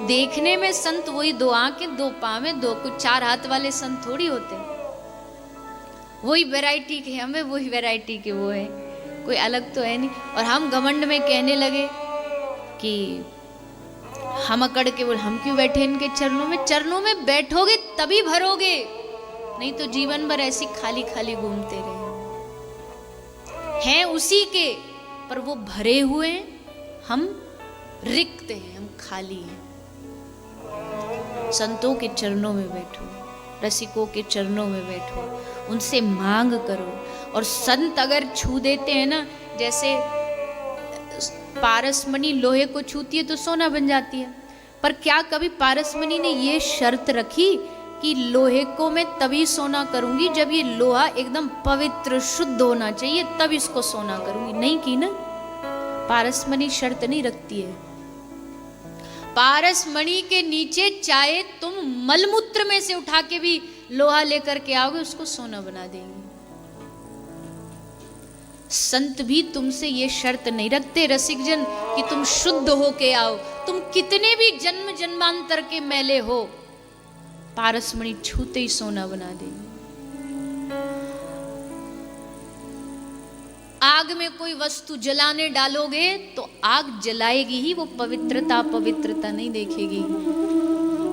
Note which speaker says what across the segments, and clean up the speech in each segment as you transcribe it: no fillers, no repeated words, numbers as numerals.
Speaker 1: देखने में संत वही 2 आंखें 2 पाँव 2 कुछ 4 हाथ वाले संत थोड़ी होते, वही वैरायटी के हमें, वही वैरायटी के वो है, कोई अलग तो है नहीं। और हम घमंड में कहने लगे कि हम अकड़ के बोल हम क्यों बैठे इनके चरणों में। चरणों में बैठोगे तभी भरोगे, नहीं तो जीवन भर ऐसी खाली खाली घूमते रहे। हैं उसी के, पर वो भरे हुए हैं, हम रिक्त हैं, हम खाली हैं। संतों के चरणों में बैठो, रसिकों के चरणों में बैठो, उनसे मांग करो। और संत अगर छू देते हैं ना, जैसे पारसमणि लोहे को छूती है तो सोना बन जाती है, पर क्या कभी पारसमणि ने ये शर्त रखी कि लोहे को मैं तभी सोना करूंगी जब ये लोहा एकदम पवित्र शुद्ध होना चाहिए, तब इसको सोना करूंगी? नहीं की ना। पारसमणि शर्त नहीं रखती है। पारसमणि के नीचे चाहे तुम मलमूत्र में से उठा के भी लोहा लेकर के आओगे, उसको सोना बना देंगे। संत भी तुमसे ये शर्त नहीं रखते रसिक जन कि तुम शुद्ध होके आओ, तुम कितने भी जन्म जन्मांतर के मैले हो, पारसमणि छूते ही सोना बना देंगे। आग में कोई वस्तु जलाने डालोगे तो आग जलाएगी ही, वो पवित्रता पवित्रता नहीं देखेगी।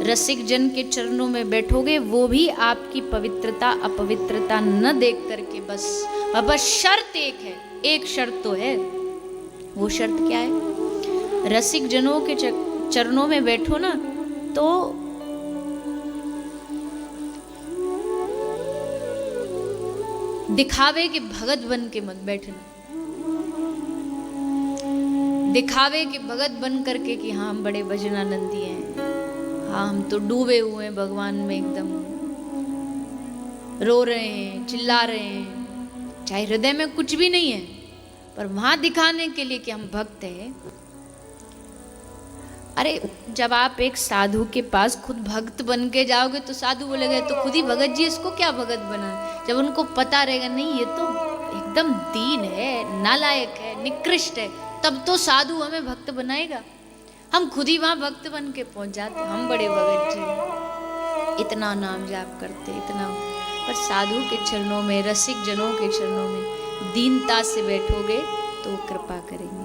Speaker 1: रसिक जन के चरणों में बैठोगे, वो भी आपकी पवित्रता अपवित्रता न देख करके बस शर्त एक है, एक शर्त तो है। वो शर्त क्या है? रसिक जनों के चरणों में बैठो ना तो दिखावे के भगत बन के मत बैठना। दिखावे के भगत बन करके कि हाँ हम बड़े भजनानंदी हैं, हाँ हम तो डूबे हुए हैं भगवान में, एकदम रो रहे हैं, चिल्ला रहे हैं, चाहे हृदय में कुछ भी नहीं है, पर वहां दिखाने के लिए कि हम भक्त हैं। अरे जब आप एक साधु के पास खुद भक्त बन के जाओगे तो साधु बोलेगा तो खुद ही भगत जी, इसको क्या भगत बना। जब उनको पता रहेगा नहीं ये तो एकदम दीन है, नालायक है, निकृष्ट है, तब तो साधु हमें भक्त बनाएगा। हम खुद ही वहां भक्त बन के पहुंच जाते, हम बड़े भगत जी, इतना नाम जाप करते, इतना। पर साधु के चरणों में, रसिक जनों के चरणों में दीनता से बैठोगे तो कृपा करेंगे।